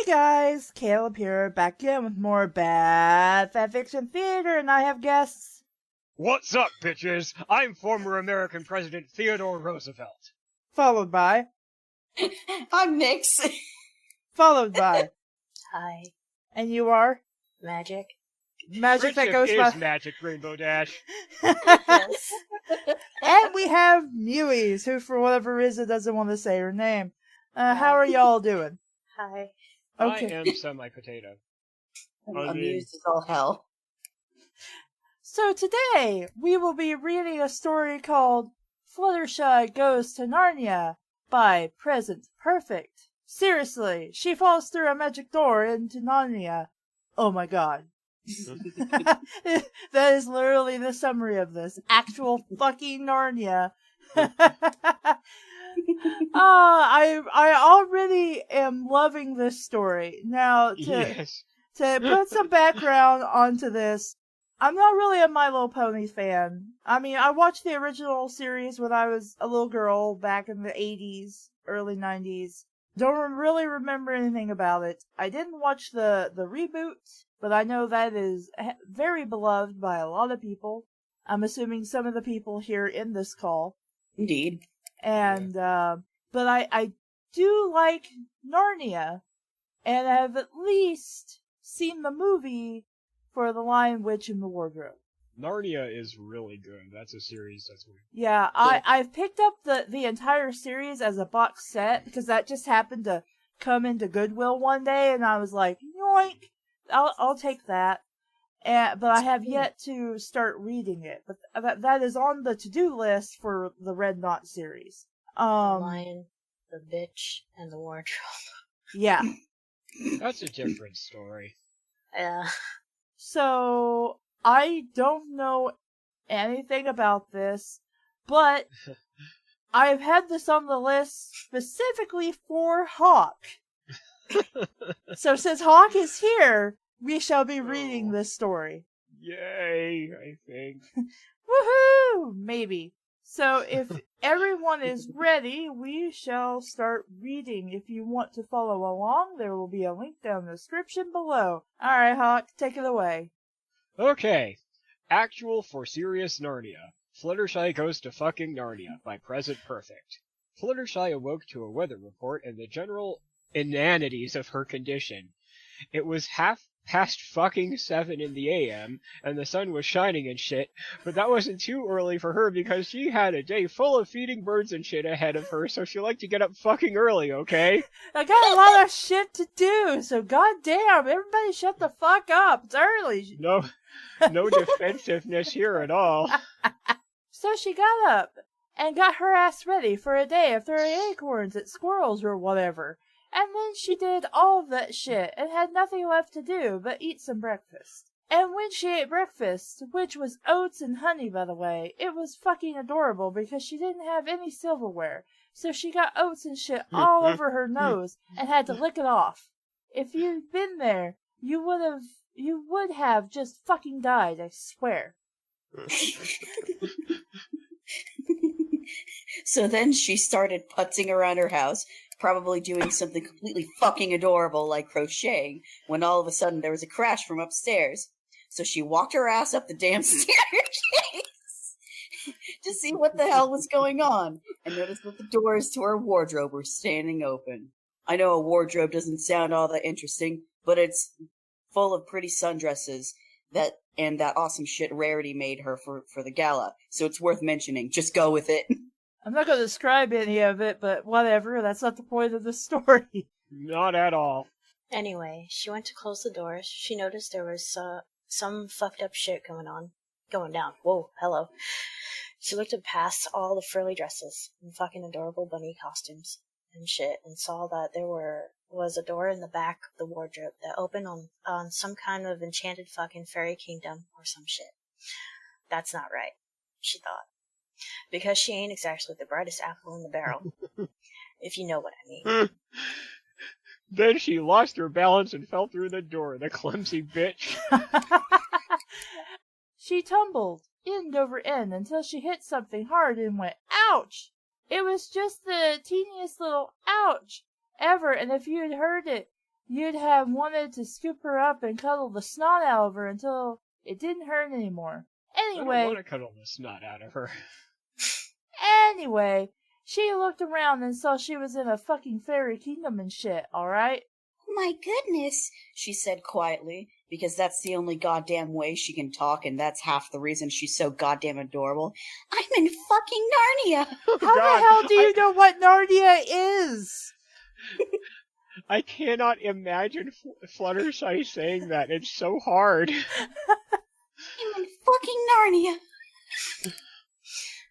guys, Caleb here, back in with more bad fanfiction theater, and I have guests. What's up, bitches? I'm former American President Theodore Roosevelt. Followed by... I'm Nyxie. Followed by... Hi. And you are? Magic. Magic Friendship that goes is by... magic, Rainbow Dash. Yes. And we have Newies, who for whatever reason doesn't want to say her name. How are y'all doing? Hi. Okay. I am semi-potato. I'm I mean- amused as all hell. So today, we will be reading a story called Fluttershy Goes to Narnia by Present Perfect. Seriously, she falls through a magic door into Narnia. Oh my god. That is literally the summary of this. Actual fucking Narnia. I already am loving this story. Now, Yes. to put some background onto this, I'm not really a My Little Pony fan. I mean, I watched the original series when I was a little girl back in the 80s, early 90s. Don't really remember anything about it. I didn't watch the reboot, but I know that is very beloved by a lot of people. I'm assuming some of the people here in this call. Indeed. And, but I do like Narnia, and have at least seen the movie for The Lion, Witch, and the Wardrobe. Narnia is really good. That's a series that's weird. Yeah, I've picked up the entire series as a box set, because that just happened to come into Goodwill one day, and I was like, yoink, I'll take that. But I have yet to start reading it. But that is on the to-do list for the Red Knot series. The Lion, the Bitch, and the Wardrobe. Yeah. That's a different story. Yeah. So, I don't know anything about this, but I've had this on the list specifically for Hawk. So since Hawk is here, we shall be reading this story. Yay, I think. Woohoo! Maybe. So if everyone is ready, we shall start reading. If you want to follow along, there will be a link down in the description below. Alright, Hawk, take it away. Okay. Actual for Serious Narnia. Fluttershy Goes to Fucking Narnia by Present Perfect. Fluttershy awoke to a weather report and the general inanities of her condition. It was half past fucking 7 in the AM, and the sun was shining and shit, but that wasn't too early for her because she had a day full of feeding birds and shit ahead of her, so she liked to get up fucking early, okay? I got a lot of shit to do, so goddamn, everybody shut the fuck up. It's early. No defensiveness here at all. So she got up and got her ass ready for a day of throwing acorns at squirrels or whatever. And then she did all of that shit and had nothing left to do but eat some breakfast. And when she ate breakfast, which was oats and honey, by the way, it was fucking adorable because she didn't have any silverware. So she got oats and shit all over her nose and had to lick it off. If you'd been there, you would have just fucking died, I swear. So then she started putzing around her house, probably doing something completely fucking adorable like crocheting, when all of a sudden there was a crash from upstairs. So she walked her ass up the damn staircase to see what the hell was going on, and noticed that the doors to her wardrobe were standing open. I know a wardrobe doesn't sound all that interesting, but it's full of pretty sundresses and that awesome shit Rarity made her for the gala, so it's worth mentioning. Just go with it. I'm not going to describe any of it, but whatever, that's not the point of the story. Not at all. Anyway, she went to close the doors. She noticed there was some fucked up shit going down. Whoa, hello. She looked up past all the frilly dresses and fucking adorable bunny costumes and shit and saw that there was a door in the back of the wardrobe that opened on some kind of enchanted fucking fairy kingdom or some shit. That's not right, she thought. Because she ain't exactly the brightest apple in the barrel. If you know what I mean. Then she lost her balance and fell through the door, the clumsy bitch. She tumbled end over end until she hit something hard and went, ouch! It was just the teeniest little ouch ever, and if you had heard it, you'd have wanted to scoop her up and cuddle the snot out of her until it didn't hurt anymore. I don't Anyway, want to cuddle the snot out of her. anyway, she looked around and saw she was in a fucking fairy kingdom and shit, alright? Oh my goodness, she said quietly, because that's the only goddamn way she can talk, and that's half the reason she's so goddamn adorable. I'm in fucking Narnia! Oh, How God, the hell do you know what Narnia is? I cannot imagine Fluttershy saying that. It's so hard. I'm in fucking Narnia!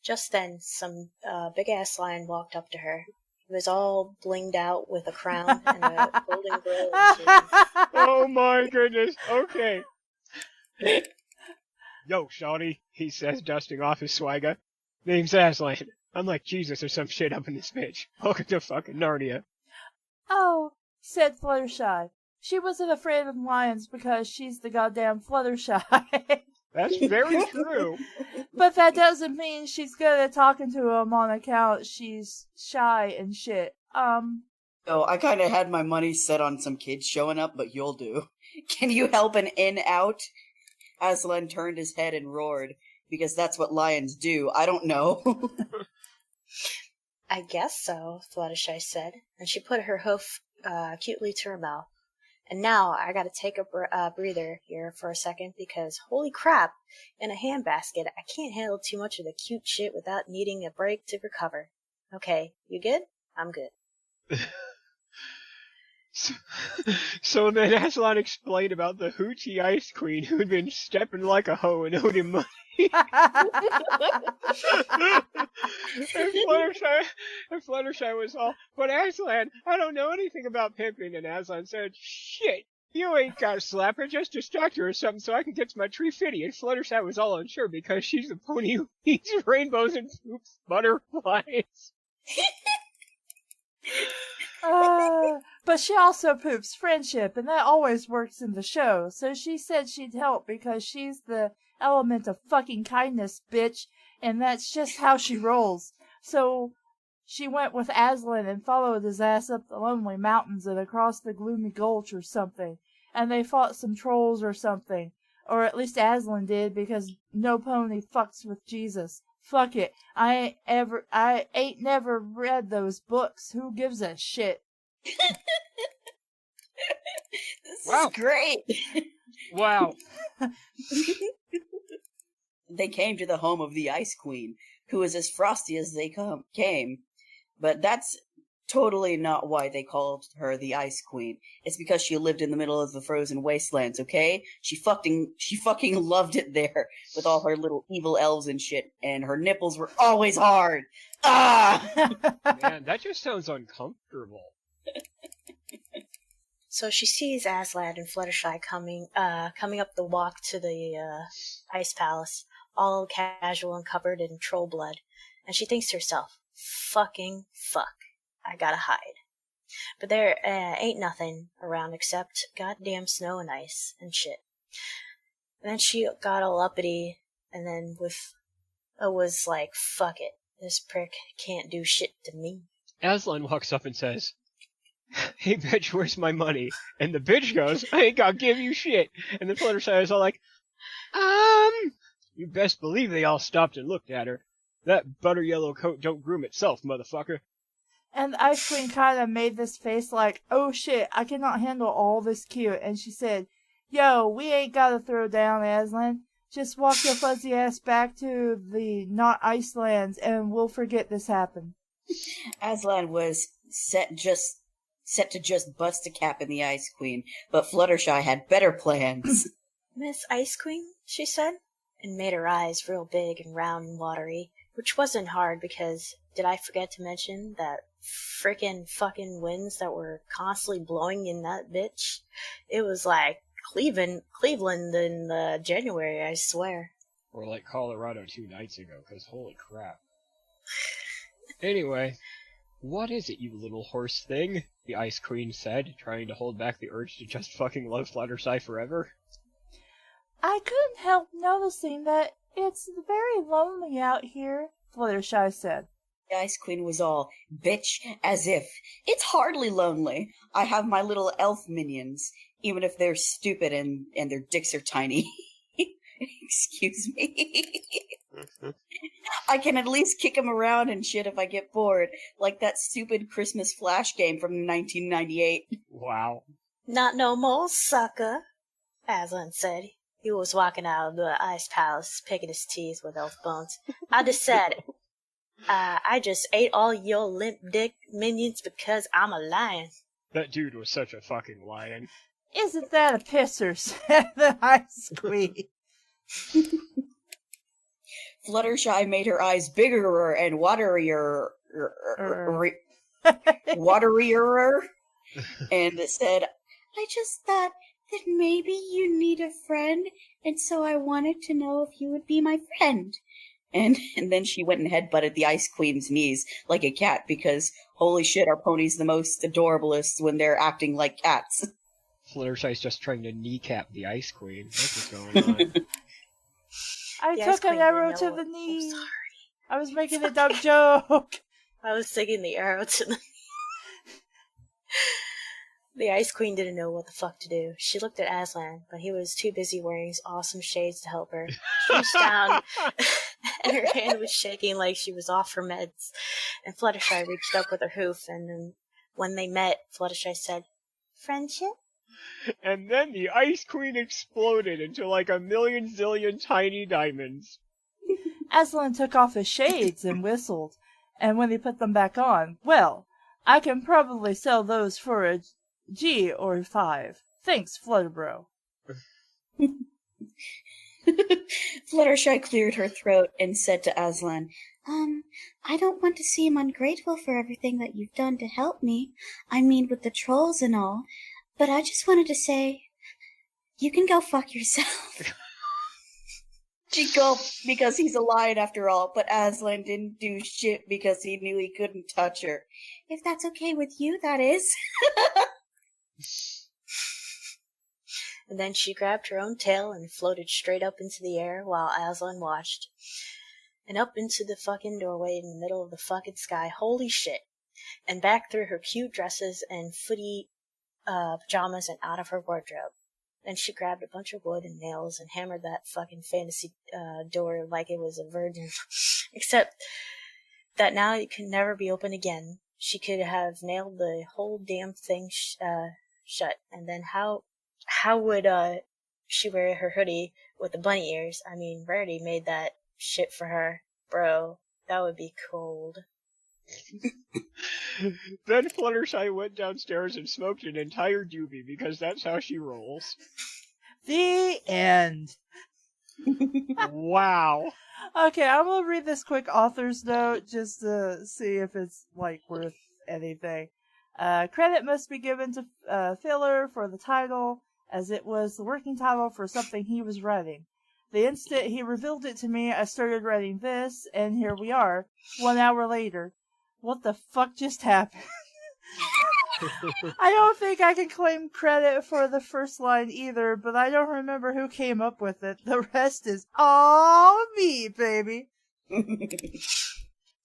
Just then, some big-ass lion walked up to her. He was all blinged out with a crown and a golden grill and chains. Oh my goodness. Okay. Yo, shawty, he says, dusting off his swagger. Name's Aslan. I'm like Jesus or some shit up in this bitch. Welcome to fucking Narnia. Oh, said Fluttershy. She wasn't afraid of lions because she's the goddamn Fluttershy. That's very true. But that doesn't mean she's good at talking to him on account she's shy and shit. Oh, I kind of had my money set on some kids showing up, but you'll do. Can you help an in-out? Aslan turned his head and roared, because that's what lions do. I don't know. I guess so, Fluttershy said, and she put her hoof cutely to her mouth. And now I gotta take a breather here for a second, because holy crap, in a handbasket, I can't handle too much of the cute shit without needing a break to recover. Okay, you good? I'm good. So then Aslan explained about the hoochie ice queen who'd been stepping like a hoe and owed him money. and Fluttershy was all, but Aslan, I don't know anything about pimping. And Aslan said, shit, you ain't gotta slap her, just distract her or something so I can get to my tree fitty. And Fluttershy was all unsure because she's a pony who eats rainbows and poops butterflies. But she also poops friendship, and that always works in the show. So she said she'd help because she's the element of fucking kindness, bitch, and that's just how she rolls. So she went with Aslan and followed his ass up the lonely mountains and across the gloomy gulch or something, and they fought some trolls or something. Or at least Aslan did, because no pony fucks with Jesus. Fuck it. I ain't never read those books. Who gives a shit? This Wow. is great. Wow. They came to the home of the Ice Queen, who was as frosty as they came. But that's totally not why they called her the Ice Queen. It's because she lived in the middle of the frozen wastelands, okay? She fucking loved it there with all her little evil elves and shit, and her nipples were always hard. Ah! Man, that just sounds uncomfortable. So she sees Aslan and Fluttershy coming up the walk to the ice palace, all casual and covered in troll blood, and she thinks to herself, fucking fuck, I gotta hide. But there ain't nothing around except goddamn snow and ice and shit. And then she got all uppity, and then was like, fuck it, this prick can't do shit to me. Aslan walks up and says, hey bitch, where's my money? And the bitch goes, I ain't gonna give you shit. And the Fluttershy is all like, you best believe they all stopped and looked at her. That butter yellow coat don't groom itself, motherfucker. And the Ice Queen kind of made this face like, oh shit, I cannot handle all this cute. And she said, yo, we ain't gotta throw down, Aslan. Just walk your fuzzy ass back to the not Icelands and we'll forget this happened. Aslan was set to just bust a cap in the Ice Queen, but Fluttershy had better plans. Miss Ice Queen, she said, and made her eyes real big and round and watery, which wasn't hard because, did I forget to mention that frickin' fucking winds that were constantly blowing in that bitch? It was like Cleveland in January, I swear. Or like Colorado 2 nights ago, because holy crap. Anyway, what is it, you little horse thing? The Ice Queen said, trying to hold back the urge to just fucking love Fluttershy forever. I couldn't help noticing that it's very lonely out here, Fluttershy said. The Ice Queen was all, bitch, as if. It's hardly lonely. I have my little elf minions, even if they're stupid and their dicks are tiny. Excuse me. I can at least kick them around and shit if I get bored, like that stupid Christmas Flash game from 1998. Wow. Not no more, sucker, Aslan said. He was walking out of the ice palace, picking his teeth with elf bones. I decided. I just ate all your limp dick minions because I'm a lion. That dude was such a fucking lion. Isn't that a pisser, said the Ice Queen. Fluttershy made her eyes bigger and waterier, waterier, and said, I just thought that maybe you need a friend, and so I wanted to know if you would be my friend. And then she went and headbutted the Ice Queen's knees like a cat, because holy shit, are ponies the most adorablest when they're acting like cats. Fluttershy's just trying to kneecap the Ice Queen. That's what's going on. I The took Ice Queen an arrow didn't to know the what- knee. sorry. I was making a dumb joke. I was thinking the arrow to the... The Ice Queen didn't know what the fuck to do. She looked at Aslan, but he was too busy wearing his awesome shades to help her. She reached down, and her hand was shaking like she was off her meds. And Fluttershy reached up with her hoof, and then when they met, Fluttershy said, Friendship? And then the Ice Queen exploded into like a million zillion tiny diamonds. Aslan took off his shades and whistled, and when he put them back on, well, I can probably sell those for a G or 5. Thanks, Flutterbro. Fluttershy cleared her throat and said to Aslan, I don't want to seem ungrateful for everything that you've done to help me. I mean, with the trolls and all. But I just wanted to say, you can go fuck yourself. She gulped because he's a lion after all, but Aslan didn't do shit because he knew he couldn't touch her. If that's okay with you, that is. And then she grabbed her own tail and floated straight up into the air while Aslan watched. And up into the fucking doorway in the middle of the fucking sky, holy shit. And back through her cute dresses and footy pajamas and out of her wardrobe. Then she grabbed a bunch of wood and nails and hammered that fucking fantasy door like it was a virgin. Except that now it could never be open again. She could have nailed the whole damn thing shut. And then how would she wear her hoodie with the bunny ears? I mean, Rarity made that shit for her. Bro, that would be cold. Then Fluttershy went downstairs and smoked an entire doobie because that's how she rolls. The end. Wow. Okay, I'm gonna read this quick author's note just to see if it's, like, worth anything. Credit must be given to Filler for the title, as it was the working title for something he was writing. The instant he revealed it to me, I started writing this, and here we are, 1 hour later. What the fuck just happened? I don't think I can claim credit for the first line either, but I don't remember who came up with it. The rest is all me, baby.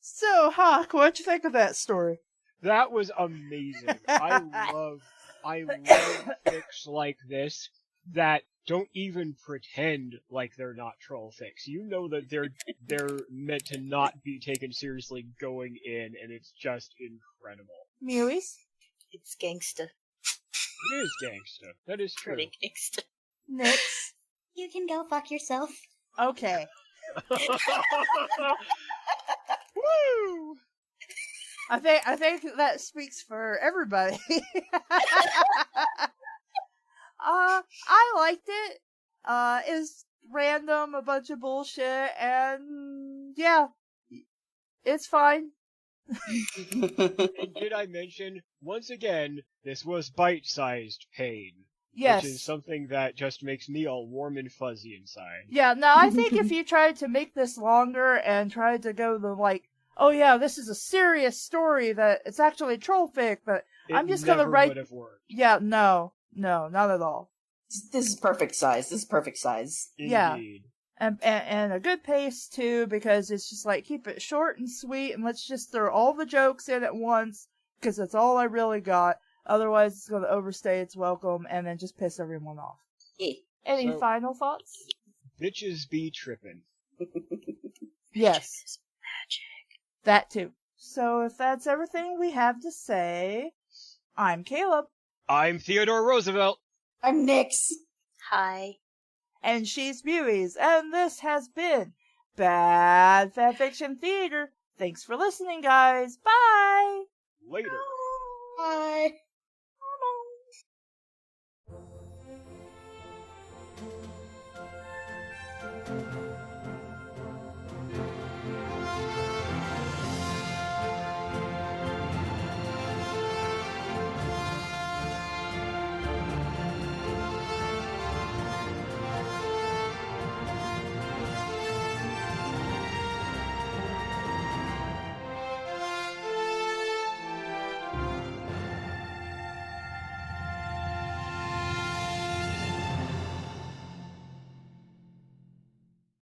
So, Hawk, what'd you think of that story? That was amazing. I love fics like this that don't even pretend like they're not troll fics. You know that they're meant to not be taken seriously going in, and it's just incredible. Mewies? It's gangsta. It is gangsta. That is true. Pretty gangsta. Nyx? You can go fuck yourself. Okay. Woo! I think that speaks for everybody. I liked it. It's random, a bunch of bullshit, and yeah, it's fine. And did I mention, once again, this was bite-sized pain. Yes. Which is something that just makes me all warm and fuzzy inside. Yeah, no, I think if you tried to make this longer and tried to go the, like, oh yeah, this is a serious story that it's actually troll fic, but I'm just gonna never write... would have worked. Yeah, no, not at all. This is perfect size. Yeah. Indeed. And a good pace too, because it's just like keep it short and sweet, and let's just throw all the jokes in at once, because that's all I really got. Otherwise, it's going to overstay its welcome and then just piss everyone off. Yeah. Any So- final thoughts? Bitches be trippin'. Yes. That too. So if that's everything we have to say, I'm Caleb, I'm Theodore Roosevelt. I'm Nyx. Hi. and she's Buies, and this has been Bad Fanfiction Theater. Thanks for listening, guys. Bye!